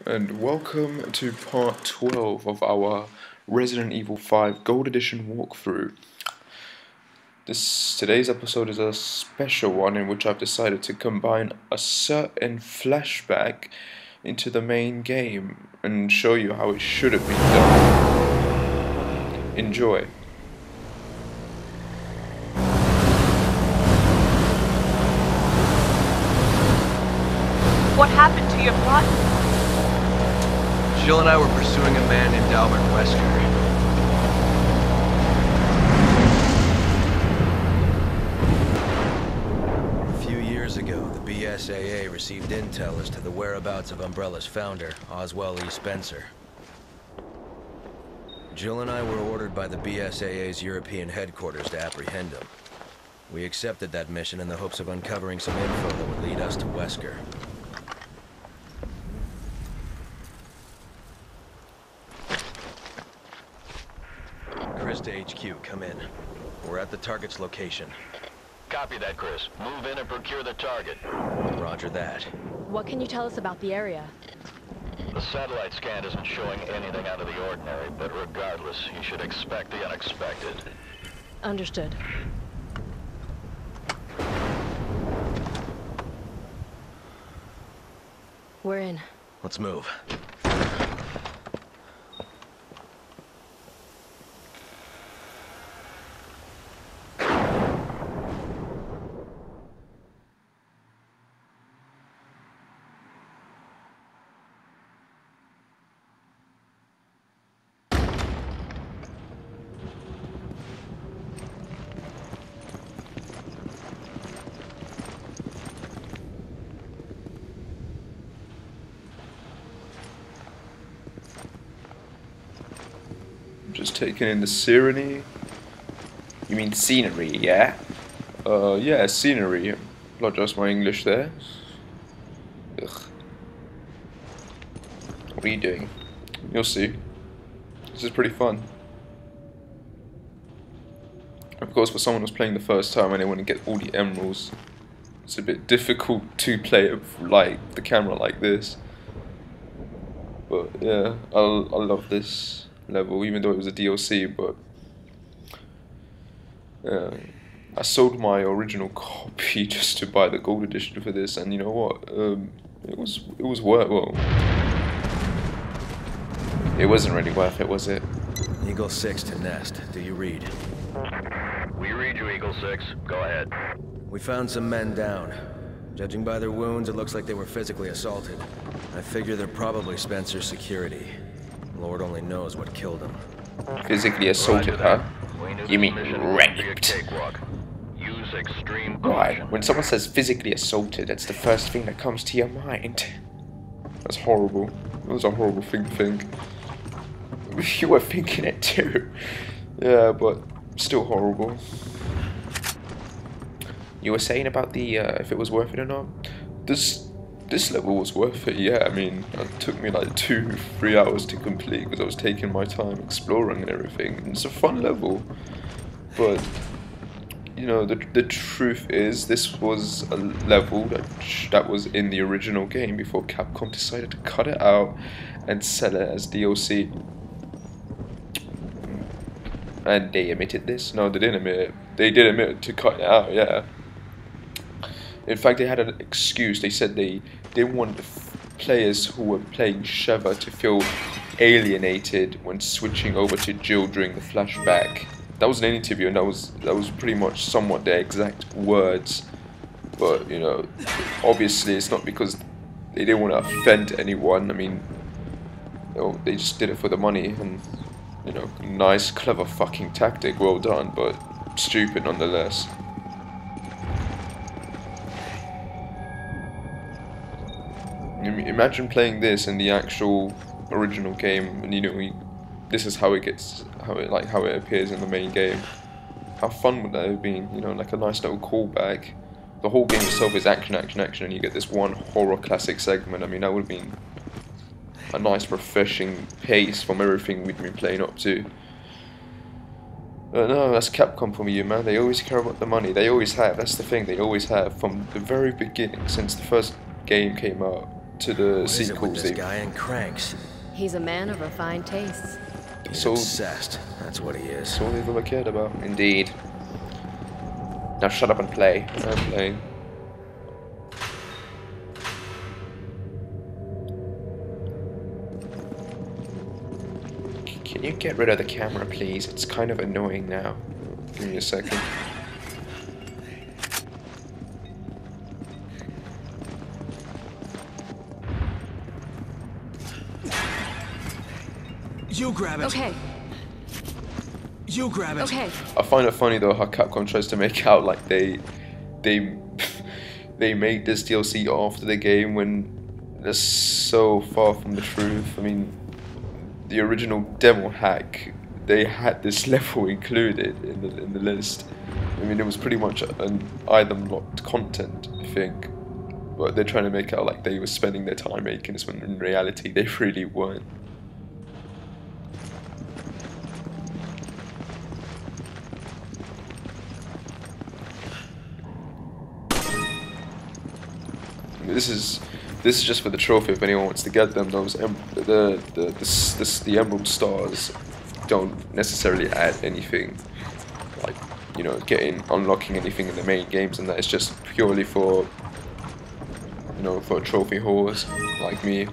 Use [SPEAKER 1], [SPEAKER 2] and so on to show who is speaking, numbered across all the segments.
[SPEAKER 1] And welcome to part 12 of our Resident Evil 5 Gold Edition walkthrough. Today's episode is a special one in which I've decided to combine a certain flashback into the main game and show you how it should have been done. Enjoy.
[SPEAKER 2] What happened to your plot?
[SPEAKER 3] Jill and I were pursuing a man named Albert Wesker. A few years ago, the BSAA received intel as to the whereabouts of Umbrella's founder, Oswell E. Spencer. Jill and I were ordered by the BSAA's European headquarters to apprehend him. We accepted that mission in the hopes of uncovering some info that would lead us to Wesker. Chris to HQ, come in. We're at the target's location.
[SPEAKER 4] Copy that, Chris. Move in and procure the target.
[SPEAKER 3] Roger that.
[SPEAKER 5] What can you tell us about the area?
[SPEAKER 4] The satellite scan isn't showing anything out of the ordinary, but regardless, you should expect the unexpected.
[SPEAKER 5] Understood. We're in.
[SPEAKER 3] Let's move.
[SPEAKER 1] Just taking in the scenery. You mean scenery, yeah? Yeah, scenery. Apologize for my English there. Ugh. What are you doing? You'll see. This is pretty fun. Of course, for someone who's playing the first time and they want to get all the emeralds, it's a bit difficult to play it like the camera like this. But yeah, I love this level, even though it was a DLC. But I sold my original copy just to buy the gold edition for this, and you know what? It was worth. Well, it wasn't really worth it, was it?
[SPEAKER 3] Eagle 6 to Nest. Do you read?
[SPEAKER 4] We read you, Eagle 6. Go ahead.
[SPEAKER 3] We found some men down. Judging by their wounds, it looks like they were physically assaulted. I figure they're probably Spencer's security. Lord only knows what killed him.
[SPEAKER 1] Physically assaulted, huh? You mean raped?
[SPEAKER 4] Use extreme
[SPEAKER 1] Right.
[SPEAKER 4] caution.
[SPEAKER 1] When someone says physically assaulted, that's the first thing that comes to your mind. That's horrible. That was a horrible thing to think. You were thinking it too. Yeah, but still horrible. You were saying about the if it was worth it or not. This level was worth it. Yeah, I mean, it took me like 2-3 hours to complete because I was taking my time exploring and everything. And it's a fun level, but you know, the truth is, this was a level that was in the original game before Capcom decided to cut it out and sell it as DLC. And they admitted this? No, they didn't admit it. They did admit to cut it out, yeah. In fact, they had an excuse. They said they didn't want the players who were playing Sheva to feel alienated when switching over to Jill during the flashback. That was an interview, and that was pretty much somewhat their exact words. But you know, obviously, it's not because they didn't want to offend anyone. I mean, you know, they just did it for the money, and you know, nice, clever fucking tactic, well done, but stupid nonetheless. Imagine playing this in the actual original game, and you know, this is how it appears in the main game. How fun would that have been? You know, like a nice little callback. The whole game itself is action, action, action, and you get this one horror classic segment. I mean, that would have been a nice, refreshing pace from everything we've been playing up to. No, that's Capcom for you, man. They always care about the money. They always have. That's the thing. They always have from the very beginning, since the first game came out. to the
[SPEAKER 3] What is it with
[SPEAKER 1] sequels.
[SPEAKER 3] this guy and cranks?
[SPEAKER 5] He's a man of refined tastes.
[SPEAKER 3] He's
[SPEAKER 1] So-
[SPEAKER 3] obsessed. That's what he is.
[SPEAKER 1] That's all they've ever cared about. Indeed. Now shut up and play. I'm playing. Can you get rid of the camera, please? It's kind of annoying now. Give me a second.
[SPEAKER 3] You grab it.
[SPEAKER 5] Okay,
[SPEAKER 3] You grab it.
[SPEAKER 5] okay.
[SPEAKER 1] I find it funny though how Capcom tries to make out like they they made this DLC after the game when they're so far from the truth. I mean, the original demo hack, they had this level included in the list. I mean, it was pretty much an item locked content, I think. But they're trying to make out like they were spending their time making this when in reality they really weren't. This is just for the trophy if anyone wants to get them. Those the emerald stars don't necessarily add anything, like, you know, unlocking anything in the main games, and that is just purely for, you know, for trophy whores like me.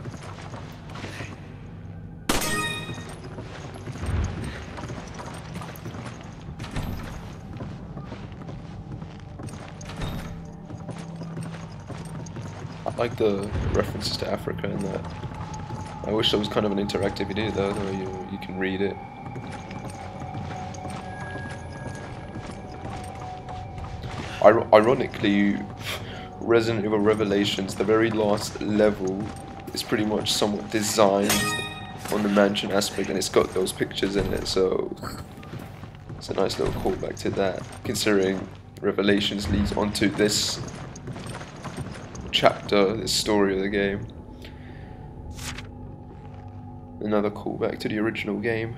[SPEAKER 1] I like the references to Africa in that. I wish there was kind of an interactive video though, you can read it. Ironically, Resident Evil Revelations, the very last level, is pretty much somewhat designed on the mansion aspect, and it's got those pictures in it, so it's a nice little callback to that, considering Revelations leads onto this chapter, this story of the game. Another callback to the original game.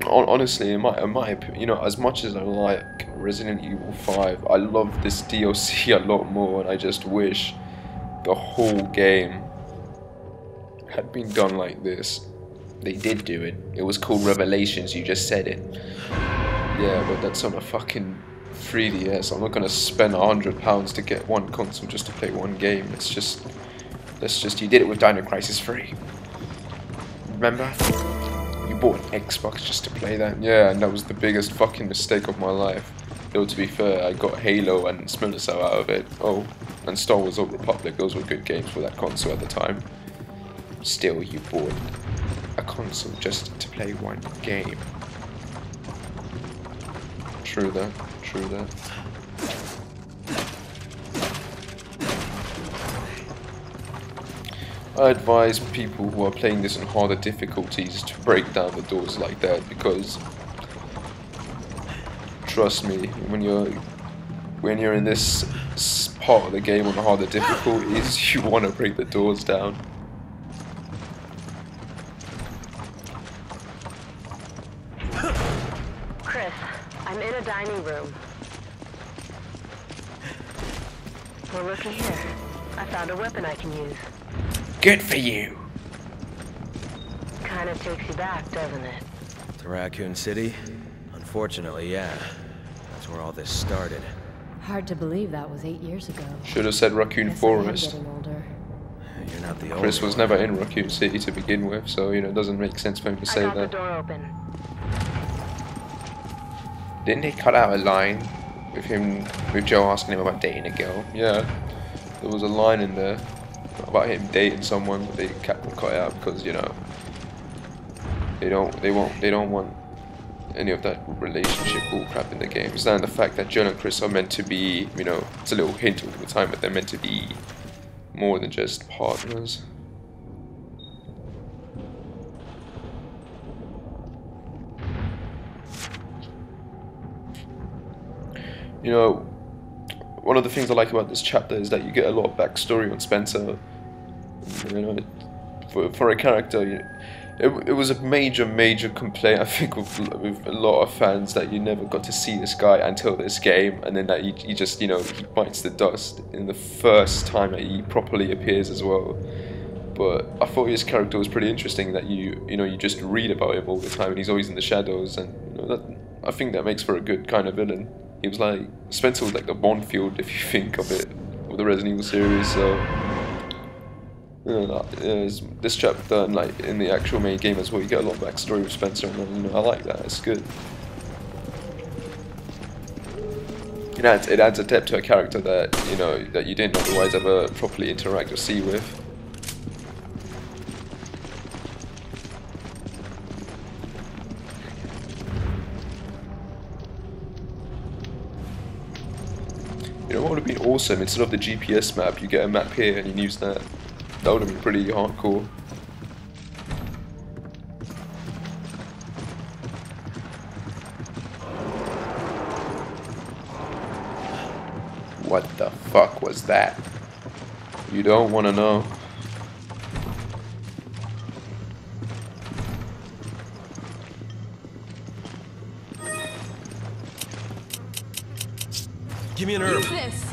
[SPEAKER 1] Honestly, in my opinion, you know, as much as I like Resident Evil 5, I love this DLC a lot more, and I just wish the whole game had been done like this. They did do it. It was called Revelations, you just said it. Yeah, but that's on a fucking 3DS. I'm not gonna spend £100 to get one console just to play one game. It's just, you did it with Dino Crisis 3. Remember? You bought an Xbox just to play that. Yeah, and that was the biggest fucking mistake of my life. Though to be fair, I got Halo and Splinter Cell out of it. Oh, and Star Wars Old Republic. Those were good games for that console at the time. Still, you bought a console just to play one game. True that, true that. I advise people who are playing this on harder difficulties to break down the doors like that, because trust me, when you're in this part of the game on harder difficulties, you want to break the doors down.
[SPEAKER 5] Chris, I'm in a dining room. Well, looky here. I found a weapon I can use.
[SPEAKER 1] Good for you.
[SPEAKER 5] Kind of takes you back, doesn't it?
[SPEAKER 3] To Raccoon City? Unfortunately, yeah. That's where all this started.
[SPEAKER 5] Hard to believe that was 8 years ago.
[SPEAKER 1] Should have said Raccoon
[SPEAKER 5] Guess I am
[SPEAKER 1] Forest.
[SPEAKER 5] getting older.
[SPEAKER 3] You're not the only
[SPEAKER 1] Chris was
[SPEAKER 3] one.
[SPEAKER 1] never in Raccoon City to begin with, so, you know, it doesn't make sense for him to say
[SPEAKER 5] I got
[SPEAKER 1] that.
[SPEAKER 5] the door open.
[SPEAKER 1] Didn't they cut out a line with Joe asking him about dating a girl? Yeah, there was a line in there about him dating someone, but they cut it out because, you know, they don't want any of that relationship bullcrap in the game. It's not the fact that Joe and Chris are meant to be, you know, it's a little hint all the time, but they're meant to be more than just partners. You know, one of the things I like about this chapter is that you get a lot of backstory on Spencer. You know, for a character, it was a major complaint, I think, with a lot of fans, that you never got to see this guy until this game, and then that he just, you know, he bites the dust in the first time that he properly appears as well. But I thought his character was pretty interesting, that you know, you just read about him all the time, and he's always in the shadows, and you know, I think that makes for a good kind of villain. He was like, Spencer was like the Bond field, if you think of it, with the Resident Evil series. So you know, this chapter and like in the actual main game as well, you get a lot of backstory with Spencer, and you know, I like that. It's good. It adds a depth to a character that, you know, that you didn't otherwise ever properly interact or see with. You know what would have been awesome? Instead of the GPS map, you get a map here and you use that. That would have been pretty hardcore. What the fuck was that? You don't want to know.
[SPEAKER 3] Give me an herb.
[SPEAKER 6] Use this.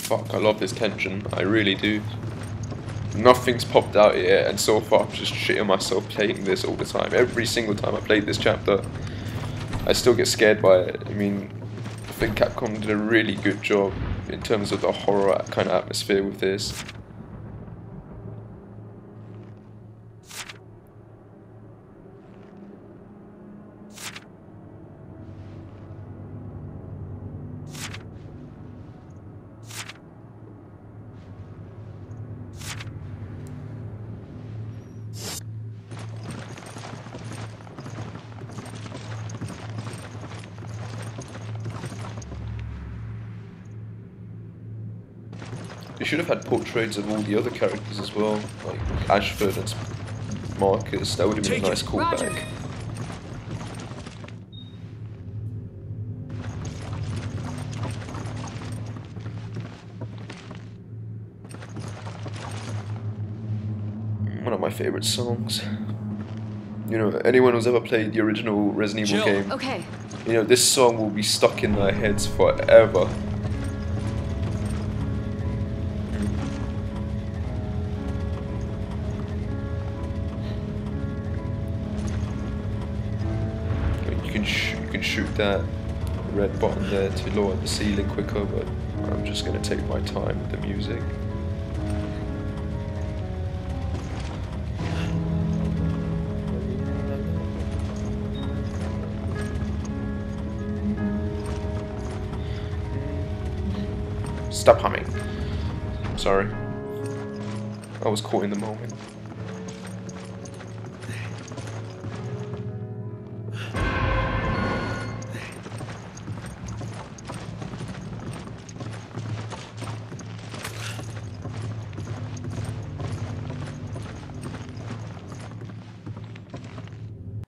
[SPEAKER 1] Fuck, I love this tension. I really do. Nothing's popped out yet, and so far I'm just shitting myself playing this all the time. Every single time I played this chapter, I still get scared by it. I mean, I think Capcom did a really good job in terms of the horror kind of atmosphere with this. They should have had portraits of all the other characters as well, like Ashford and Marcus. That would have been a nice callback. One of my favorite songs. You know, anyone who's ever played the original Resident Evil game,
[SPEAKER 6] Okay.
[SPEAKER 1] you know, this song will be stuck in their heads forever. You can shoot that red button there to lower the ceiling quicker, but I'm just going to take my time with the music. Stop humming. Sorry. I was caught in the moment.